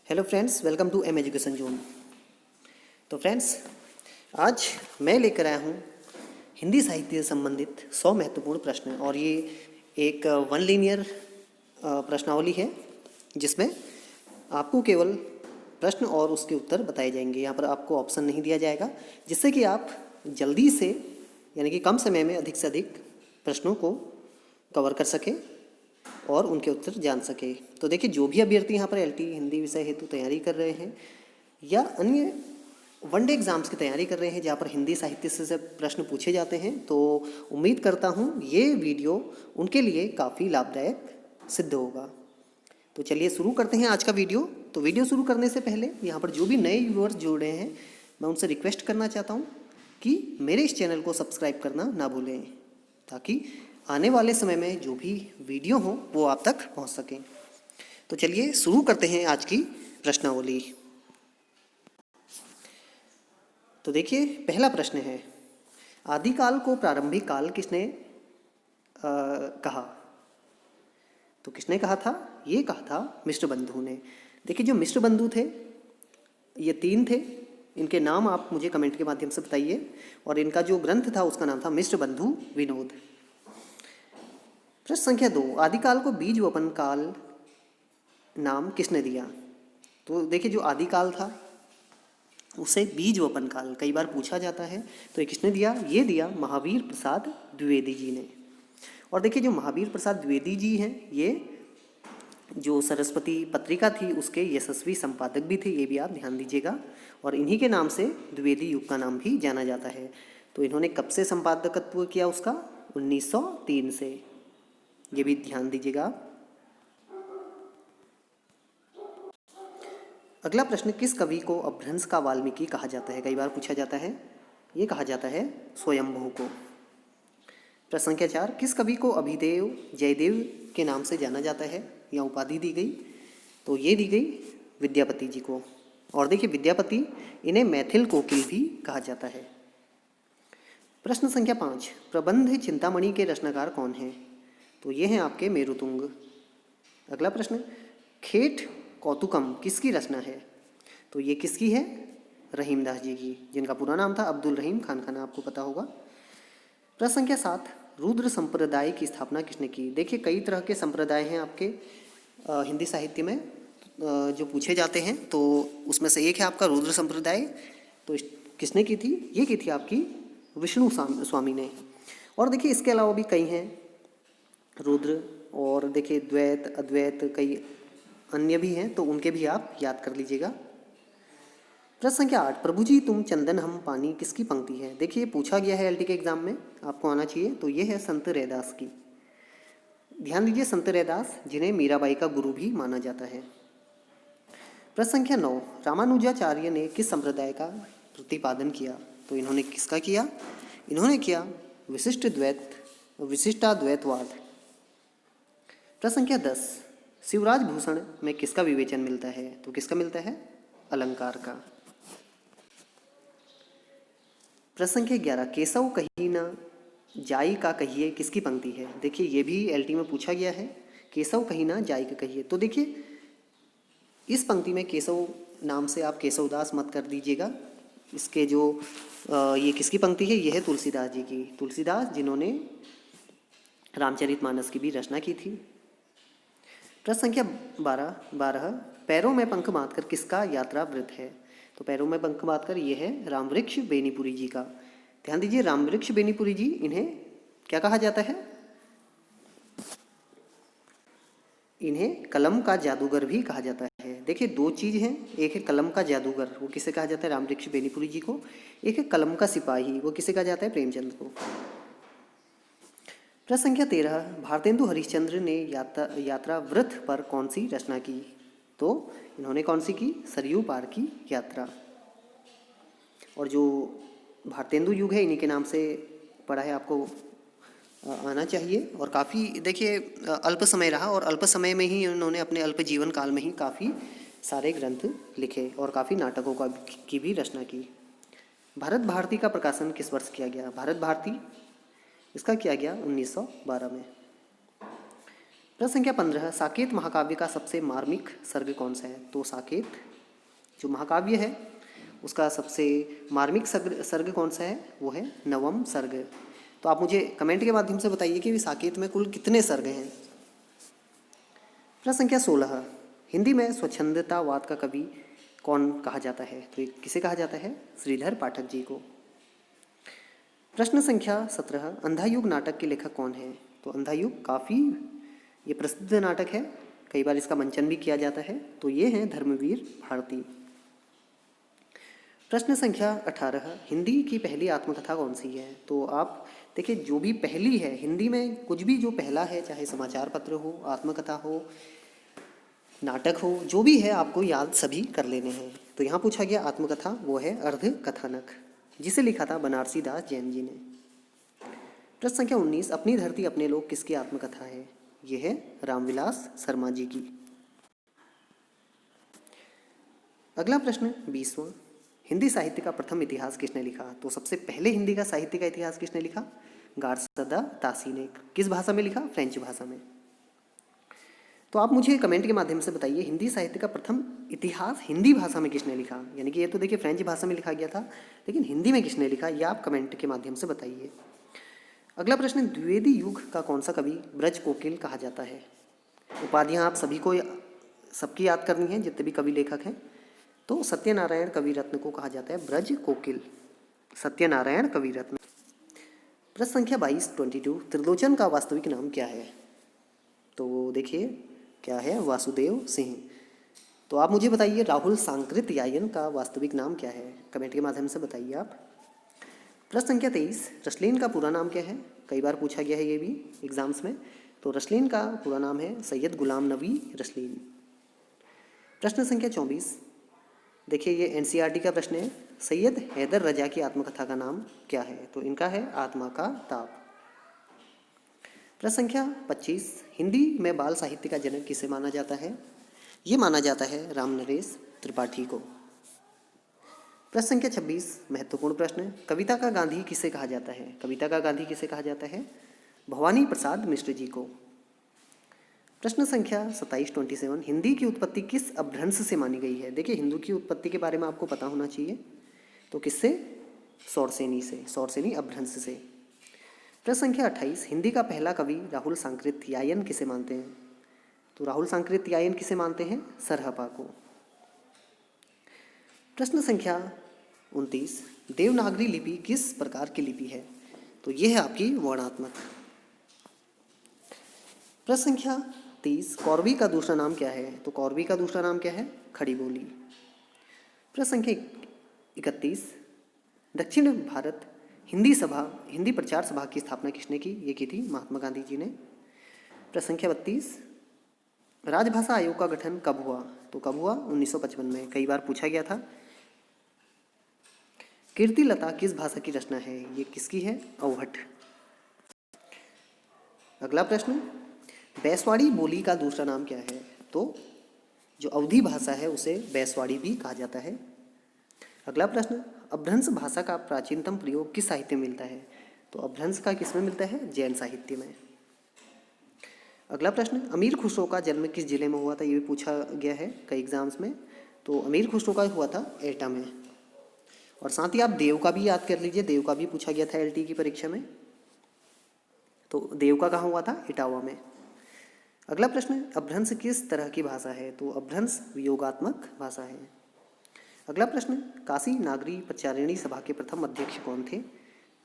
Hello friends, welcome to M education zone. तो friends, आज मैं लेकर आया हूँ हिंदी साहित्य से संबंधित 100 महत्वपूर्ण प्रश्न। और ये एक वन लीनियर प्रश्नावली है जिसमें आपको केवल प्रश्न और उसके उत्तर बताए जाएंगे। यहाँ पर आपको ऑप्शन नहीं दिया जाएगा, जिससे कि आप जल्दी से यानी कि कम समय में अधिक से अधिक प्रश्नों को कवर कर सकें और उनके उत्तर जान सके। तो देखिए, जो भी अभ्यर्थी यहाँ पर एलटी हिंदी विषय हेतु तैयारी कर रहे हैं या अन्य वनडे एग्जाम्स की तैयारी कर रहे हैं जहाँ पर हिंदी साहित्य से प्रश्न पूछे जाते हैं, तो उम्मीद करता हूँ ये वीडियो उनके लिए काफ़ी लाभदायक सिद्ध होगा। तो चलिए शुरू करते हैं आज का वीडियो। तो वीडियो शुरू करने से पहले यहाँ पर जो भी नए व्यूअर्स जुड़ रहे हैं, मैं उनसे रिक्वेस्ट करना चाहता हूँ कि मेरे इस चैनल को सब्सक्राइब करना ना भूलें, ताकि आने वाले समय में जो भी वीडियो हो वो आप तक पहुंच सकें। तो चलिए शुरू करते हैं आज की प्रश्नावली। तो देखिए, पहला प्रश्न है, आदिकाल को प्रारंभिक काल किसने कहा? तो किसने कहा था? ये कहा था मिश्रबंधु ने। देखिए, जो मिश्रबंधु थे ये 3 थे। इनके नाम आप मुझे कमेंट के माध्यम से बताइए। और इनका जो ग्रंथ था उसका नाम था मिश्रबंधु विनोद। प्रश्न संख्या 2, आदिकाल को बीज वपन काल नाम किसने दिया? तो देखिए, जो आदिकाल था उसे बीज वपन काल कई बार पूछा जाता है, तो ये किसने दिया? ये दिया महावीर प्रसाद द्विवेदी जी ने। और देखिए, जो महावीर प्रसाद द्विवेदी जी हैं, ये जो सरस्वती पत्रिका थी उसके यशस्वी संपादक भी थे, ये भी आप ध्यान दीजिएगा। और इन्हीं के नाम से द्विवेदी युग का नाम भी जाना जाता है। तो इन्होंने कब से संपादकत्व किया उसका? 1903 से, ये भी ध्यान दीजिएगा। अगला प्रश्न, किस कवि को अपभ्रंश का वाल्मीकि कहा जाता है? कई बार पूछा जाता है। ये कहा जाता है स्वयंभू को। प्रश्न संख्या 4, किस कवि को अभिदेव जयदेव के नाम से जाना जाता है या उपाधि दी गई? तो ये दी गई विद्यापति जी को। और देखिए, विद्यापति, इन्हें मैथिल कोकिल भी कहा जाता है। प्रश्न संख्या 5, प्रबंध चिंतामणि के रचनाकार कौन हैं? तो ये हैं आपके मेरुतुंग। अगला प्रश्न, खेट कौतुकम किसकी रचना है? तो ये किसकी है? रहीमदास जी की, जिनका पूरा नाम था अब्दुल रहीम खान खाना, आपको पता होगा। प्रश्न संख्या 7, रुद्र संप्रदाय की स्थापना किसने की? देखिए, कई तरह के संप्रदाय हैं आपके हिंदी साहित्य में जो पूछे जाते हैं, तो उसमें से एक है आपका रुद्र संप्रदाय। तो किसने की थी? ये की थी आपकी विष्णु स्वामी ने। और देखिए, इसके अलावा भी कई हैं रुद्र, और देखिए द्वैत अद्वैत कई अन्य भी हैं, तो उनके भी आप याद कर लीजिएगा। प्रश्न संख्या 8, प्रभु जी तुम चंदन हम पानी किसकी पंक्ति है? देखिए, ये पूछा गया है एलटी के एग्जाम में, आपको आना चाहिए। तो ये है संत रैदास की। ध्यान दीजिए, संत रैदास जिन्हें मीराबाई का गुरु भी माना जाता है। प्रश्न संख्या 9, रामानुजाचार्य ने किस संप्रदाय का प्रतिपादन किया? तो इन्होंने किसका किया? इन्होंने किया विशिष्टाद्वैतवाद। प्रश्न संख्या 10, शिवराज भूषण में किसका विवेचन मिलता है? तो किसका मिलता है? अलंकार का। प्रश्न संख्या 11, केशव कही न जाई का कहिए किसकी पंक्ति है? देखिए, ये भी एलटी में पूछा गया है, केशव कही न जाई का कहिए। तो देखिए, इस पंक्ति में केशव नाम से आप केशवदास मत कर दीजिएगा। इसके जो ये किसकी पंक्ति है? ये है तुलसीदास जी की। तुलसीदास जिन्होंने रामचरितमानस की भी रचना की थी। प्रश्न संख्या 12, पैरों में पंख बांधकर किसका यात्रा वृत्त है? तो पैरों में पंख बांधकर ये है रामवृक्ष बेनीपुरी जी का। ध्यान दीजिए, रामवृक्ष बेनीपुरी जी, इन्हें क्या कहा जाता है? इन्हें कलम का जादूगर भी कहा जाता है। देखिए, 2 चीज़ हैं, एक है कलम का जादूगर, वो किसे कहा जाता है? रामवृक्ष बेनीपुरी जी को। एक है कलम का सिपाही, वो किसे कहा जाता है? प्रेमचंद को। प्रश्न संख्या 13, भारतेंदु हरिश्चंद्र ने यात्रा वृत्त पर कौन सी रचना की? तो इन्होंने कौन सी की? सरयू पार की यात्रा। और जो भारतेंदु युग है, इन्हीं के नाम से पढ़ा है, आपको आना चाहिए। और काफ़ी देखिए अल्प समय रहा, और अल्प समय में ही उन्होंने अपने अल्प जीवन काल में ही काफ़ी सारे ग्रंथ लिखे और काफ़ी नाटकों की भी रचना की। भारत भारती का प्रकाशन किस वर्ष किया गया? भारत भारती इसका किया गया 1912 में। प्रश्न संख्या 15, साकेत महाकाव्य का सबसे मार्मिक सर्ग कौन सा है? तो साकेत जो महाकाव्य है उसका सबसे मार्मिक सर्ग कौन सा है? वो है नवम सर्ग। तो आप मुझे कमेंट के माध्यम से बताइए कि साकेत में कुल कितने सर्ग हैं। प्रश्न संख्या 16, हिंदी में स्वच्छंदतावाद का कवि कौन कहा जाता है? तो ये किसे कहा जाता है? श्रीधर पाठक जी को। प्रश्न संख्या 17, अंधायुग नाटक के लेखक कौन है? तो अंधायुग काफ़ी ये प्रसिद्ध नाटक है, कई बार इसका मंचन भी किया जाता है। तो ये हैं धर्मवीर भारती। प्रश्न संख्या 18, हिंदी की पहली आत्मकथा कौन सी है? तो आप देखिए, जो भी पहली है हिंदी में, कुछ भी जो पहला है, चाहे समाचार पत्र हो, आत्मकथा हो, नाटक हो, जो भी है आपको याद सभी कर लेने हैं। तो यहाँ पूछा गया आत्मकथा, वो है अर्ध कथानक, जिसे लिखा था बनारसी दास जैन जी ने। प्रश्न संख्या 19, अपनी धरती अपने लोग किसकी आत्मकथा है? यह है रामविलास शर्मा जी की। अगला प्रश्न 20वां, हिंदी साहित्य का प्रथम इतिहास किसने लिखा? तो सबसे पहले हिंदी का साहित्य का इतिहास किसने लिखा? गारसदा तासी ने। किस भाषा में लिखा? फ्रेंच भाषा में। तो आप मुझे कमेंट के माध्यम से बताइए, हिंदी साहित्य का प्रथम इतिहास हिंदी भाषा में किसने लिखा? यानी कि ये तो देखिए फ्रेंच भाषा में लिखा गया था, लेकिन हिंदी में किसने लिखा, ये आप कमेंट के माध्यम से बताइए। अगला प्रश्न, द्विवेदी युग का कौन सा कवि ब्रज कोकिल कहा जाता है? उपाधियाँ आप सभी को सबकी याद करनी है, जितने भी कवि लेखक हैं। तो सत्यनारायण कवि रत्न को कहा जाता है ब्रज कोकिल, सत्यनारायण कवि रत्न। प्रश्न संख्या 22, त्रिलोचन का वास्तविक नाम क्या है? तो देखिए क्या है, वासुदेव सिंह। तो आप मुझे बताइए, राहुल सांकृत्यायन का वास्तविक नाम क्या है? कमेंट के माध्यम से बताइए आप। प्रश्न संख्या 23, रसलीन का पूरा नाम क्या है? कई बार पूछा गया है ये भी एग्जाम्स में। तो रसलीन का पूरा नाम है सैयद गुलाम नबी रसलीन। प्रश्न संख्या 24, देखिए ये एनसीईआरटी का प्रश्न है, सैयद हैदर रजा की आत्मकथा का नाम क्या है? तो इनका है आत्मा का ताप। प्रश्न संख्या 25, हिंदी में बाल साहित्य का जनक किसे माना जाता है? ये माना जाता है रामनरेश त्रिपाठी को। प्रश्न संख्या 26, महत्वपूर्ण प्रश्न, कविता का गांधी किसे कहा जाता है? कविता का गांधी किसे कहा जाता है? भवानी प्रसाद मिश्र जी को। प्रश्न संख्या 27, हिंदी की उत्पत्ति किस अपभ्रंश से मानी गई है? देखिए हिंदू की उत्पत्ति के बारे में आपको पता होना चाहिए। तो किससे? सौरसेनी से, सौरसेनी अपभ्रंश से। प्रश्न संख्या 28, हिंदी का पहला कवि राहुल सांकृत्यायन किसे मानते हैं? तो राहुल सांकृत्यायन किसे मानते हैं? सरहपा को। प्रश्न संख्या 29, देवनागरी लिपि किस प्रकार की लिपि है? तो यह है आपकी वर्णात्मक। प्रश्न संख्या 30, कौरवी का दूसरा नाम क्या है? तो कौरवी का दूसरा नाम क्या है? खड़ी बोली। प्रश्न संख्या 31, दक्षिण भारत हिंदी प्रचार सभा की स्थापना किसने की? ये की थी महात्मा गांधी जी ने। प्रश्न संख्या 32, राजभाषा आयोग का गठन कब हुआ? तो कब हुआ? 1955 में। कई बार पूछा गया था। कीर्तिलता किस भाषा की रचना है? ये किसकी है? अवहट। अगला प्रश्न, बैसवाड़ी बोली का दूसरा नाम क्या है? तो जो अवधी भाषा है उसे बैसवाड़ी भी कहा जाता है। अगला प्रश्न, अपभ्रंश भाषा का प्राचीनतम प्रयोग किस साहित्य में मिलता है? तो अपभ्रंश का किसमें मिलता है? जैन साहित्य में। अगला प्रश्न, अमीर खुसरो का जन्म किस जिले में हुआ था? ये भी पूछा गया है कई एग्जाम्स में। तो अमीर खुसरो का हुआ था एटा में। और साथ ही आप देव का भी याद कर लीजिए, देव का भी पूछा गया था एलटी की परीक्षा में। तो देव का कहाँ हुआ था? इटावा में। अगला प्रश्न, अपभ्रंश किस तरह की भाषा है? तो अपभ्रंश वियोगात्मक भाषा है। अगला प्रश्न, काशी नागरी प्रचारिणी सभा के प्रथम अध्यक्ष कौन थे?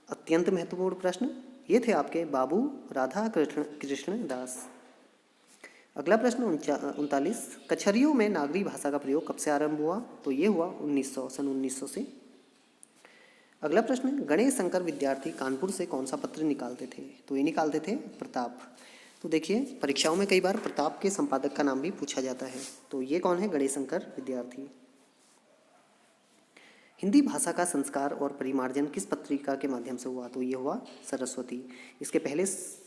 अत्यंत महत्वपूर्ण प्रश्न। ये थे आपके बाबू राधा कृष्ण दास। अगला प्रश्न 39, कछरियों में नागरी भाषा का प्रयोग कब से आरंभ हुआ? तो ये हुआ सन 1900 से। अगला प्रश्न, गणेश शंकर विद्यार्थी कानपुर से कौन सा पत्र निकालते थे? तो ये निकालते थे प्रताप। तो देखिए परीक्षाओं में कई बार प्रताप के संपादक का नाम भी पूछा जाता है। तो ये कौन है? गणेश शंकर विद्यार्थी। हिंदी भाषा का संस्कार और परिमार्जन किस पत्रिका के माध्यम से हुआ? तो ये हुआ सरस्वती। इसके पहले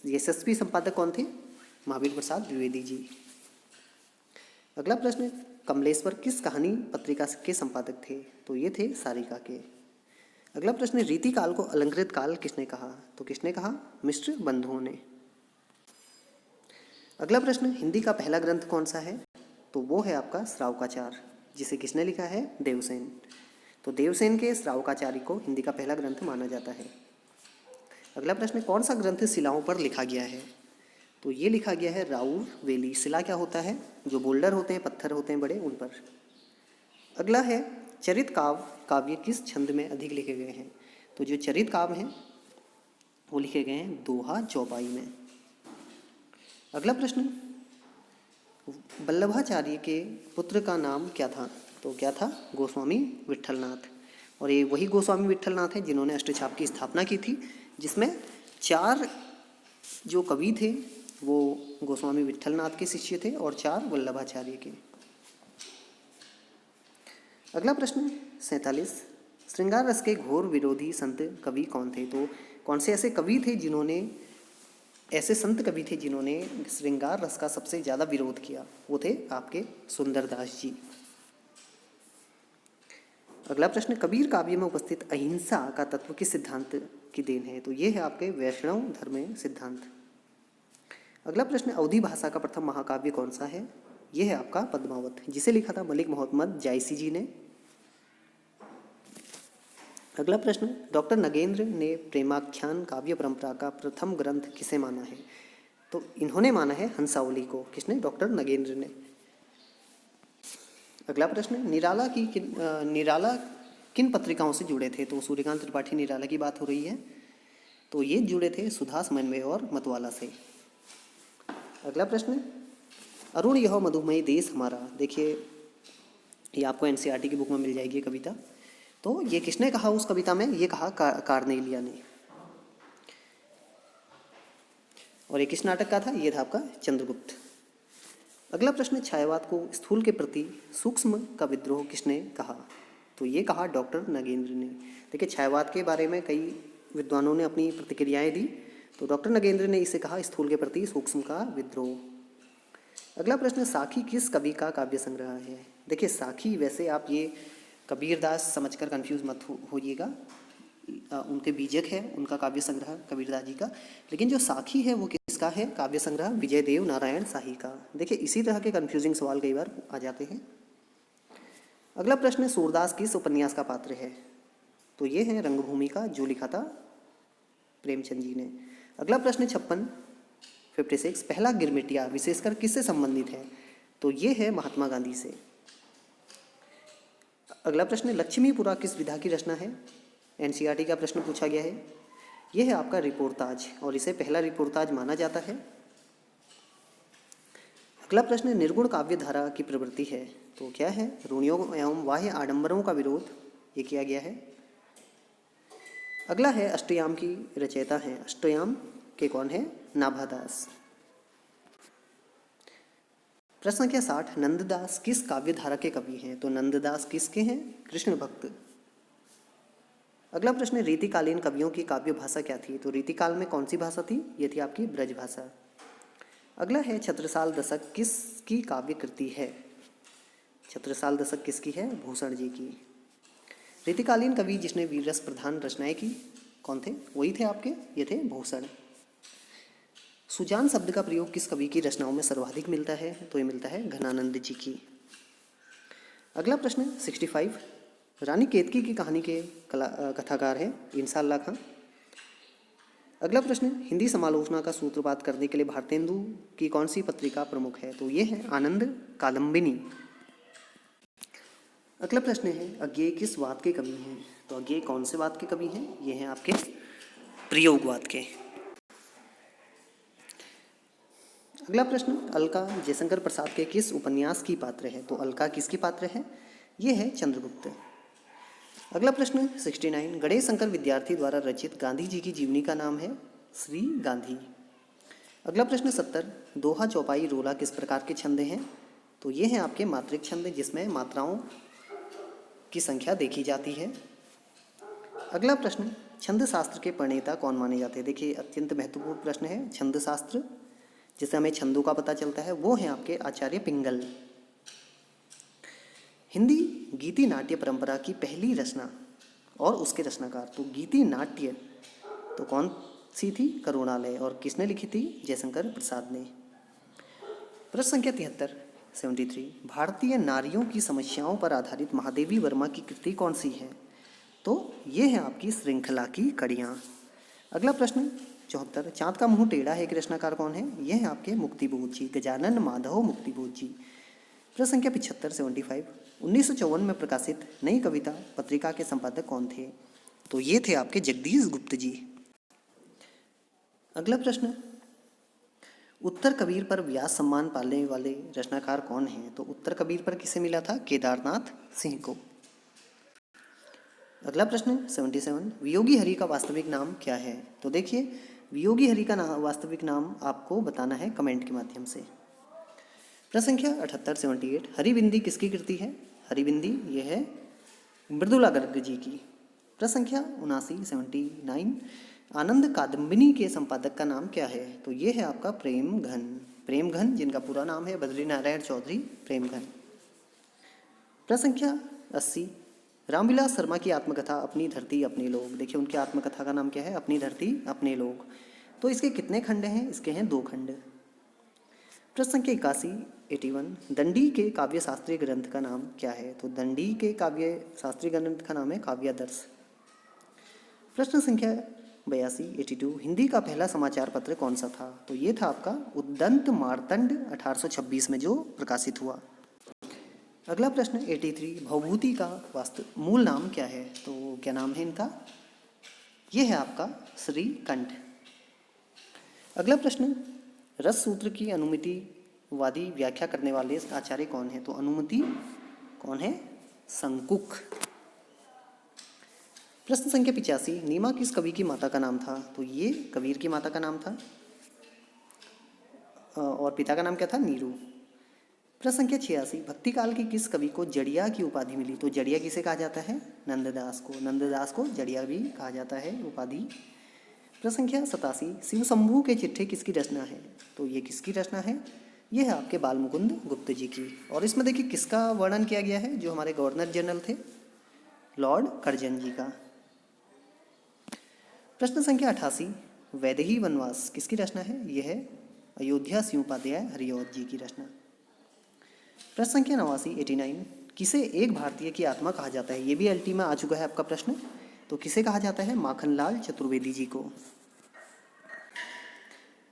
यशस्वी संपादक कौन थे? महावीर प्रसाद द्विवेदी जी। अगला प्रश्न, कमलेश्वर किस कहानी पत्रिका के संपादक थे? तो ये थे सारिका के। अगला प्रश्न, रीति काल को अलंकृत काल किसने कहा? तो किसने कहा? मिश्र बंधुओं ने। अगला प्रश्न, हिंदी का पहला ग्रंथ कौन सा है? तो वो है आपका श्रावकाचार, जिसे किसने लिखा है? देवसेन। तो देवसेन के श्रावकाचार्य को हिंदी का पहला ग्रंथ माना जाता है। अगला प्रश्न, कौन सा ग्रंथ शिलाओं पर लिखा गया है? तो ये लिखा गया है राउर वेली। शिला क्या होता है? जो बोल्डर होते हैं, पत्थर होते हैं बड़े, उन पर। अगला है, चरित काव्य किस छंद में अधिक लिखे गए हैं? तो जो चरित काव्य हैं वो लिखे गए हैं दोहा चौपाई में। अगला प्रश्न, वल्लभाचार्य के पुत्र का नाम क्या था? तो क्या था? गोस्वामी विट्ठलनाथ। और ये वही गोस्वामी विट्ठलनाथ है जिन्होंने अष्टछाप की स्थापना की थी, जिसमें 4 जो कवि थे वो गोस्वामी विट्ठलनाथ के शिष्य थे और 4 वल्लभाचार्य के। अगला प्रश्न 47, श्रृंगार रस के घोर विरोधी संत कवि कौन थे? तो कौन से ऐसे कवि थे जिन्होंने, ऐसे संत कवि थे जिन्होंने श्रृंगार रस का सबसे ज़्यादा विरोध किया? वो थे आपके सुंदरदास जी। अगला प्रश्न, कबीर काव्य में उपस्थित अहिंसा का तत्व किस सिद्धांत की देन है? तो ये है आपके वैष्णव धर्म सिद्धांत। अगला प्रश्न, अवधी भाषा का प्रथम महाकाव्य कौन सा है? यह है आपका पद्मावत, जिसे लिखा था मलिक मोहम्मद जायसी जी ने। अगला प्रश्न, डॉक्टर नगेंद्र ने प्रेमाख्यान काव्य परंपरा का प्रथम ग्रंथ किसे माना है? तो इन्होंने माना है हंसावली को। किसने? डॉक्टर नगेंद्र ने। अगला प्रश्न, निराला किन पत्रिकाओं से जुड़े थे? तो सूर्यकांत त्रिपाठी निराला की बात हो रही है। तो ये जुड़े थे सुधा, समन्वय और मतवाला से। अगला प्रश्न, अरुण यह मधुमयी देश हमारा। देखिए ये आपको एनसीईआरटी की बुक में मिल जाएगी कविता। तो ये किसने कहा उस कविता में? ये कहा कार्नेलिया ने। और ये किस नाटक का था? ये था आपका चंद्रगुप्त। अगला प्रश्न, छायावाद को स्थूल के प्रति सूक्ष्म का विद्रोह किसने कहा? तो ये कहा डॉक्टर नगेंद्र ने। देखिए छायावाद के बारे में कई विद्वानों ने अपनी प्रतिक्रियाएं दी, तो डॉक्टर नगेंद्र ने इसे कहा स्थूल के प्रति सूक्ष्म का विद्रोह। अगला प्रश्न, साखी किस कवि का काव्य संग्रह है? देखिए साखी, वैसे आप ये कबीरदास समझकर कंफ्यूज मत होइएगा, उनके बीजक है उनका काव्य संग्रह कबीरदास जी का, लेकिन जो साखी है वो किसका है काव्य संग्रह? विजय देव नारायण शाही का। देखिए इसी तरह के कंफ्यूजिंग सवाल कई बार आ जाते हैं। अगला प्रश्न, सूरदास किस उपन्यास का पात्र है? तो ये है रंगभूमि का, जो लिखा था प्रेमचंद जी ने। अगला प्रश्न 56 पहला गिरमिटिया विशेषकर किससे संबंधित है? तो ये है महात्मा गांधी से। अगला प्रश्न, लक्ष्मीपुरा किस विधा की रचना है? एनसीईआरटी का प्रश्न पूछा गया है। यह है आपका रिपोर्ताज, और इसे पहला रिपोर्ताज माना जाता है। अगला प्रश्न, निर्गुण काव्य धारा की प्रवृत्ति है। तो क्या है? रूढ़ियों एवं बाह्य आडंबरों का विरोध ये किया गया है। अगला है अष्टयाम की रचयिता है। अष्टयाम के कौन है? नाभादास। प्रश्न संख्या 60, नंददास किस काव्य धारा के कवि हैं? तो नंददास किसके हैं? कृष्ण भक्त। अगला प्रश्न, रीतिकालीन कवियों की काव्य भाषा क्या थी? तो रीतिकाल में कौन सी भाषा थी? ये थी आपकी ब्रज भाषा। अगला है छत्रसाल दशक किसकी काव्य कृति है? छत्रसाल दशक किसकी है? भूषण जी की। रीतिकालीन कवि जिसने वीररस प्रधान रचनाएं की कौन थे? वही थे आपके, ये थे भूषण। सुजान शब्द का प्रयोग किस कवि की रचनाओं में सर्वाधिक मिलता है? तो ये मिलता है घनानंद जी की। अगला प्रश्न 65, रानी केतकी की कहानी के कथाकार है इंसाल्लाह खां। अगला प्रश्न, हिंदी समालोचना का सूत्रपात करने के लिए भारतेंदु की कौन सी पत्रिका प्रमुख है? तो ये है आनंद कादम्बिनी। अगला प्रश्न है, अज्ञेय किस वाद के कवि हैं? तो अज्ञेय कौन से वाद के कवि हैं? ये हैं आपके प्रयोगवाद के। अगला प्रश्न, अलका जयशंकर प्रसाद के किस उपन्यास की पात्र है? तो अलका किसकी पात्र है? ये है चंद्रगुप्त। अगला प्रश्न 69, गणेश शंकर विद्यार्थी द्वारा रचित गांधी जी की जीवनी का नाम है श्री गांधी। अगला प्रश्न 70, दोहा चौपाई रोला किस प्रकार के छंद हैं? तो ये हैं आपके मात्रिक छंद, जिसमें मात्राओं की संख्या देखी जाती है। अगला प्रश्न, छंद शास्त्र के प्रणेता कौन माने जाते हैं? देखिए अत्यंत महत्वपूर्ण प्रश्न है। छंद शास्त्र जिससे हमें छंदों का पता चलता है वो हैं आपके आचार्य पिंगल। हिंदी गीति नाट्य परंपरा की पहली रचना और उसके रचनाकार। तो गीति नाट्य तो कौन सी थी? करुणालय। और किसने लिखी थी? जयशंकर प्रसाद ने। प्रश्न संख्या 73 73 भारतीय नारियों की समस्याओं पर आधारित महादेवी वर्मा की कृति कौन सी है? तो ये है आपकी श्रृंखला की कड़ियाँ। अगला प्रश्न 74 चाँद का मुंह टेढ़ा है के रचनाकार कौन है? ये है आपके मुक्तिबोध जी, गजानन माधव मुक्तिबोध जी। प्रश्न संख्या 75 75 1954 में प्रकाशित नई कविता पत्रिका के संपादक कौन थे? तो ये थे आपके जगदीश गुप्त जी। अगला प्रश्न उत्तर कबीर पर व्यास सम्मान पाने वाले रचनाकार कौन हैं? तो उत्तर कबीर पर किसे मिला था? केदारनाथ सिंह को। अगला प्रश्न 77 वियोगी हरि का वास्तविक नाम क्या है? तो देखिए वियोगी हरि का वास्तविक नाम आपको बताना है कमेंट के माध्यम से। प्रश्न संख्या 78 78 हरिबिंदी किसकी कृति है? हरिबिंदी ये है मृदुला गर्ग जी की। प्रश्न संख्या 79 79 आनंद कादम्बिनी के संपादक का नाम क्या है? तो ये है आपका प्रेम घन। प्रेम घन जिनका पूरा नाम है बद्री नारायण चौधरी प्रेम घन। प्रश्न संख्या 80 रामविलास शर्मा की आत्मकथा अपनी धरती अपने लोग। देखिए उनकी आत्मकथा का नाम क्या है? अपनी धरती अपने लोग। तो इसके कितने खंड हैं? इसके हैं 2 खंड। प्रश्न संख्या 81 81 दंडी के काव्य शास्त्रीय ग्रंथ का नाम क्या है? तो दंडी के काव्य शास्त्रीय ग्रंथ का नाम है काव्यादर्श। प्रश्न संख्या 82 82 हिंदी का पहला समाचार पत्र कौन सा था? तो ये था आपका उद्दंत मार्तंड 1826 में जो प्रकाशित हुआ। अगला प्रश्न 83 भवभूति का मूल नाम क्या है? तो क्या नाम है इनका? ये है आपका श्रीकंठ। अगला प्रश्न रस सूत्र की अनुमितिवादी व्याख्या करने वाले आचार्य कौन है? तो अनुमति कौन है? संकुक। प्रश्न संख्या 85 नीमा किस कवि की माता का नाम था? तो ये कबीर की माता का नाम था और पिता का नाम क्या था? नीरू। प्रश्न संख्या 86 भक्ति काल की किस कवि को जड़िया की उपाधि मिली? तो जड़िया किसे कहा जाता है? नंददास को। नंददास को जड़िया भी कहा जाता है उपाधि। प्रश्न संख्या 87 शिव शंभू के चिट्ठे किसकी रचना है? तो ये किसकी रचना है? ये है आपके बालमुकुंद गुप्त जी की। और इसमें देखिए किसका वर्णन किया गया है? जो हमारे गवर्नर जनरल थे लॉर्ड कर्जन जी का। प्रश्न संख्या 88 वैदेही वनवास किसकी रचना है? यह है अयोध्या सिंह उपाध्याय हरिऔध जी की रचना। प्रश्न संख्या 89 89 किसे एक भारतीय की आत्मा कहा जाता है? ये भी एलटी में आ चुका है आपका प्रश्न। तो किसे कहा जाता है? माखनलाल चतुर्वेदी जी को।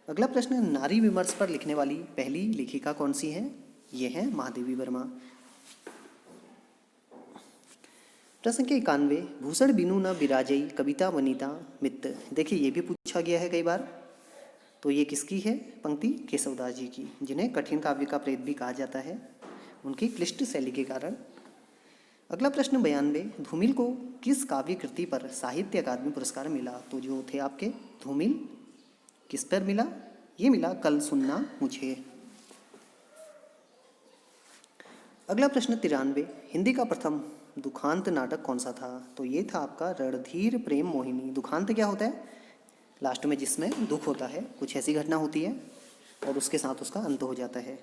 अगला प्रश्न नारी विमर्श पर लिखने वाली पहली लेखिका कौन सी है? ये है महादेवी वर्मा। प्रश्न संख्या 91 भूषण बिनु न बिराजई कविता वनिता मित्त। देखिए ये भी पूछा गया है कई बार। तो ये किसकी है पंक्ति? केशवदास जी की, जिन्हें कठिन काव्य का प्रेत भी कहा जाता है उनकी क्लिष्ट शैली के कारण। अगला प्रश्न 92 धूमिल को किस काव्य कृति पर साहित्य अकादमी पुरस्कार मिला? तो जो थे आपके धूमिल किस पर मिला? ये मिला कल सुनना मुझे। अगला प्रश्न 93 हिंदी का प्रथम दुखांत नाटक कौन सा था? तो ये था आपका रणधीर प्रेम मोहिनी। दुखांत क्या होता है? लास्ट में जिसमें दुख होता है, कुछ ऐसी घटना होती है और उसके साथ उसका अंत हो जाता है।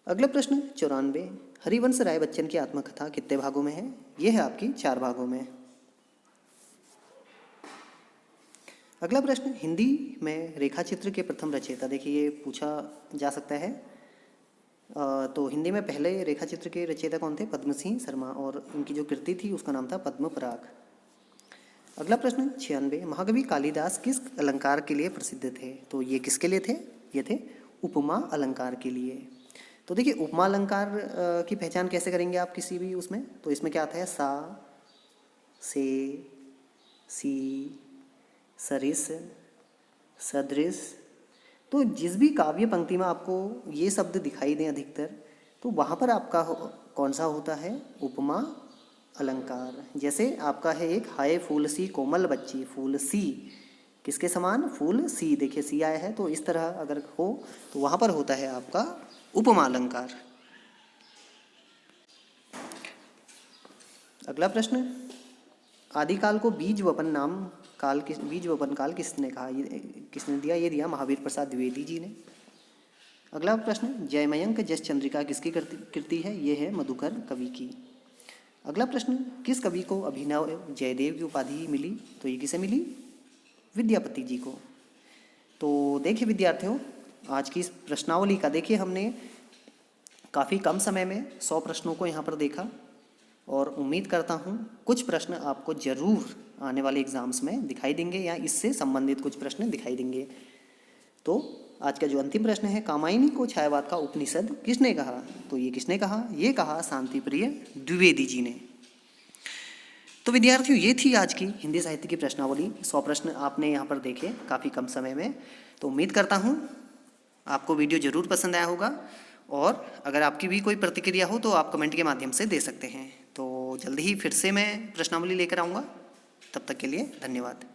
अगला प्रश्न 94 हरिवंश राय बच्चन की आत्मकथा कितने भागों में है? ये है आपकी 4 भागों में। अगला प्रश्न हिंदी में रेखा चित्र के प्रथम रचयिता। देखिए ये पूछा जा सकता है। तो हिंदी में पहले रेखा चित्र के रचयिता कौन थे? पद्म सिंह शर्मा, और इनकी जो कृति थी उसका नाम था पद्म पराग। अगला प्रश्न 96 महाकवि कालिदास किस अलंकार के लिए प्रसिद्ध थे? तो ये किसके लिए थे? ये थे उपमा अलंकार के लिए। तो देखिए उपमा अलंकार की पहचान कैसे करेंगे आप किसी भी उसमें? तो इसमें क्या आता है? सा, से, सी, सरिस, सदृश। तो जिस भी काव्य पंक्ति में आपको ये शब्द दिखाई दें अधिकतर, तो वहाँ पर आपका कौन सा होता है? उपमा अलंकार। जैसे आपका है एक हाय फूल सी कोमल बच्ची, फूल सी किसके समान? फूल सी। देखिए सी आया है, तो इस तरह अगर हो तो वहाँ पर होता है आपका उपमा अलंकार। अगला प्रश्न आदिकाल को बीज वपन काल किसने कहा? किसने दिया? ये दिया महावीर प्रसाद द्विवेदी जी ने। अगला प्रश्न जयमयंक जस चंद्रिका किसकी कृति है? ये है मधुकर कवि की। अगला प्रश्न किस कवि को अभिनव जयदेव की उपाधि मिली? तो ये किसे मिली? विद्यापति जी को। तो देखिए विद्यार्थियों आज की इस प्रश्नावली का। देखिए हमने काफ़ी कम समय में 100 प्रश्नों को यहाँ पर देखा और उम्मीद करता हूँ कुछ प्रश्न आपको ज़रूर आने वाले एग्ज़ाम्स में दिखाई देंगे या इससे संबंधित कुछ प्रश्न दिखाई देंगे। तो आज का जो अंतिम प्रश्न है, कामायनी को छायावाद का उपनिषद किसने कहा? तो ये किसने कहा? ये कहा शांतिप्रिय द्विवेदी जी ने। तो विद्यार्थियों, ये थी आज की हिंदी साहित्य की प्रश्नावली। 100 प्रश्न आपने यहाँ पर देखे काफ़ी कम समय में। तो उम्मीद करता हूँ आपको वीडियो ज़रूर पसंद आया होगा और अगर आपकी भी कोई प्रतिक्रिया हो तो आप कमेंट के माध्यम से दे सकते हैं। तो जल्दी ही फिर से मैं प्रश्नावली लेकर आऊँगा। तब तक के लिए धन्यवाद।